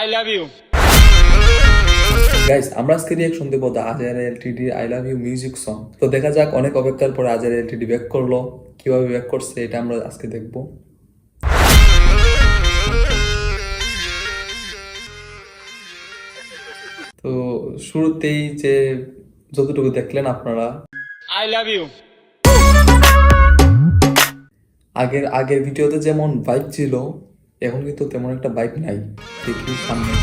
I love you. Guys, আমরা আজকে reaction দেবো দ্য আজার LTD I love you music song. তো দেখা যাক, অনেক অপেক্ষার পরে আজার এলটিডি ব্যাক করলো। কিভাবে ব্যাক করছে এটা আমরা আজকে দেখবো। তো শুরুতেই যে যতটুকু দেখলেন আপনারা, আই লাভ ইউ। আগের ভিডিওতে যেমন ভাইব ছিল, এখন কিন্তু তেমন একটা ভাইব নাই। দেখি সামনে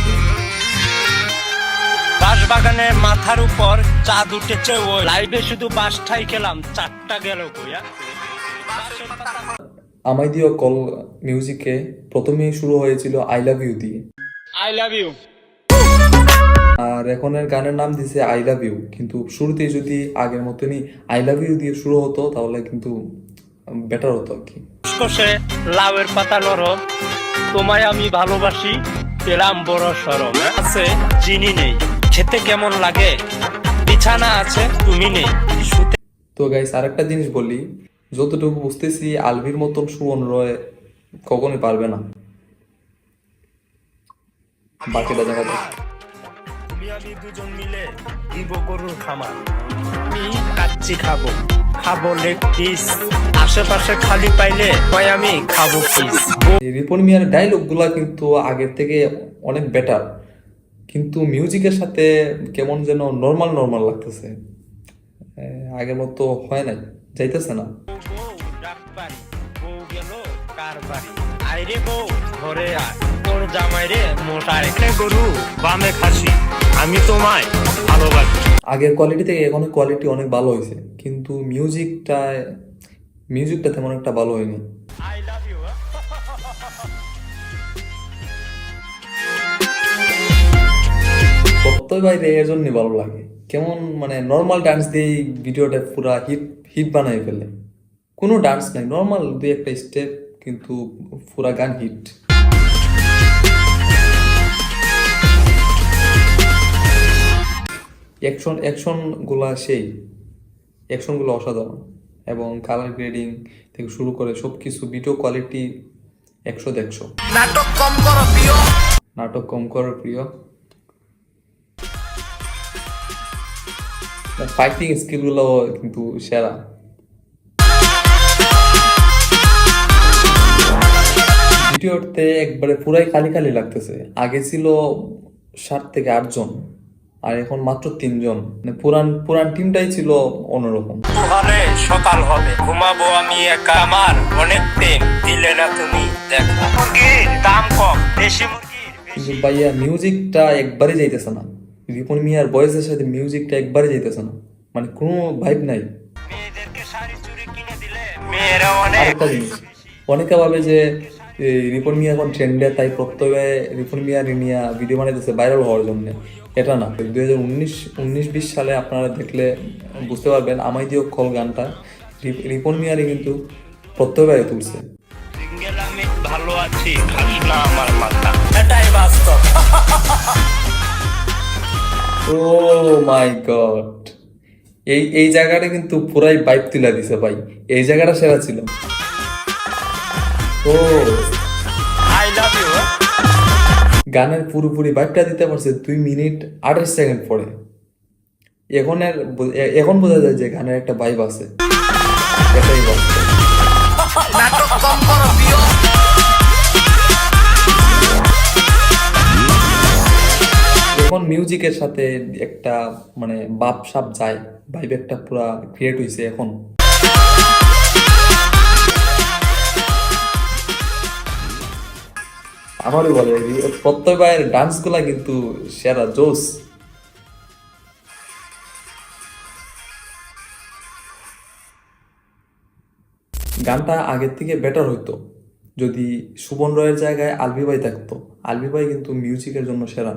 বাগানে মাথার উপর চাঁদ উঠেছে, ও লাইভে শুধু বাসটাই খেলাম, চারটা গেল কইয়া। আমায় দিও কল মিউজিকে প্রথমেই শুরু হয়েছিল আই লাভ ইউ দিয়ে, আই লাভ ইউ। আর এখনের গানের নাম দিছে আই লাভ ইউ। কিন্তু শুরুতেই যদি আগের মতনই আই লাভ ইউ দিয়ে শুরু হতো তাহলে কিন্তু বেটার হতো আর কি। কষে লাউয়ের পাতা নরম, তোমায় আমি ভালোবাসি, পেলাম বড় সরম। আছে চিনি নেই, খেতে কেমন লাগে, বিছানা আছে তুমি নেই। তো গাইস, আরেকটা জিনিস বলি, যতটুকু বুঝতেছি আলভির মতন সুমন রয় কখনোই পারবে না। বাকিটা দেখা যাক। তুমি আমি দুজন মিলে দিব গরুর খামার, আমি কাচ্চি খাবো, খাবো লেগ পিস, আশেপাশে খালি পাইলে কয় আমি খাবো পিস। রিপন মিয়ার ডায়লগ গুলা কিন্তু আগের থেকে অনেক বেটার, কিন্তু মিউজিকের সাথে কেমন যেন নর্মাল নর্মাল লাগতেছে। আগের মতো হয় নাই, যাইতেছে না। বউ গেল কার বাড়ি, আইরে বউ ঘরে আয়, তোর জামাই রে মোটায় গরু বামে খাসি, আমি তোমায় ভালোবাসি। আগের কোয়ালিটি থেকে এখন কোয়ালিটি অনেক ভালো হয়েছে, কিন্তু মিউজিকটা তেমন একটা ভালো হয়নি। I love you. প্রত্যয় বাইরে এর জন্য ভালো লাগে, কেমন মানে নর্মাল ডান্স দিয়ে ভিডিওটা পুরা হিট বানাই ফেলে। কোনো ডান্স নাই, নর্মাল দুই একটা স্টেপ, কিন্তু পুরা গান হিট। অ্যাকশন গুলা অ্যাকশন গুলো অসাধারণ, এবং কালার গ্রেডিং থেকে শুরু করে সবকিছু, ভিডিও কোয়ালিটি 100-100। নাটক কম করো প্রিয়, নাটক কম করো প্রিয়। ফাইটিং স্কিল গুলো কিন্তু সেরা। ভিডিওতে একবারে পুরাই খালি খালি লাগতেছে। আগে ছিল 7 থেকে 8 জন, আর এখন মাত্র 3 জন। মানে পুরান টিমটাই ছিল অন্যরকম। ঘরে সকাল হবে, ঘুমাবো আমি একা, আমার অনেক প্রেম দিলে না তুমি দেখা। মুরগির দাম কম, দেশি মুরগির কিন্তু ভাইয়া মিউজিকটা একবারই যাইতেছে না। রিপন মিয়ার ভয়েসের সাথে মিউজিকটা একবারই যাইতেছে না, মানে কোনো ভাইব নাই। মেয়েদেরকে শাড়ি চুড়ি কিনে দিলে মেয়েরা অনেক। আরেকটা জিনিস, অনেকে ভাবে যে রিপন মিয়া এখন ট্রেন্ডে, তাই প্রত্যেকে রিপন মিয়া নিয়ে ভিডিও বানাইতেছে ভাইরাল হওয়ার জন্য। এটা না, 2019-20 সালে আপনারা দেখলে বুঝতে পারবেন, আমায় দিও কল গানটা রিপন মিয়ারই কিন্তু প্রত্যেকে তুলছে। সিঙ্গেল আমি ভালো আছি, খালি না আমার মাথা, এটাই বাস্তব। ও মাই গড, এই জায়গাটা কিন্তু পুরাই বাইক তুলে দিছে ভাই। এই জায়গাটা সেরা ছিল। ও আই লাভ ইউ। গানের পুরোপুরি বাইকটা দিতে পারছে 2 মিনিট 28 সেকেন্ড পরে। এখন বোঝা যায় যে গানের একটা ভাইব আছে। এটাই বাস্তব। নাটক কম করো প্রিয়। এখন মিউজিকের সাথে একটা মানে বাপ সাপ যায়, ভাইব একটা পুরা ক্রিয়েট হয়েছে এখন। আমারও বলে প্রত্যয় ভাইয়ের ডান্স গুলা কিন্তু সেরা, জোস। গানটা আগের থেকে বেটার হইতো যদি সুবন রয়ের জায়গায় আলভি ভাই থাকতো। আলভি ভাই কিন্তু মিউজিকের জন্য সেরা,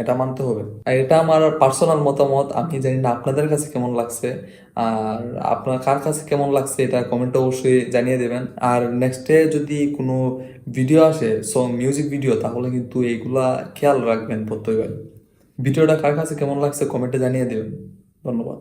এটা মানতে হবে। আর এটা আমার পার্সোনাল মতামত, আমি জানি না আপনাদের কাছে কেমন লাগছে, আর আপনার কার কাছে কেমন লাগছে এটা কমেন্টে অবশ্যই জানিয়ে দেবেন। আর নেক্সটে যদি কোনো ভিডিও আসে মিউজিক ভিডিও, তাহলে কিন্তু এইগুলা খেয়াল রাখবেন প্রত্যেকবার। ভিডিওটা কার কাছে কেমন লাগছে কমেন্টে জানিয়ে দেবেন। ধন্যবাদ।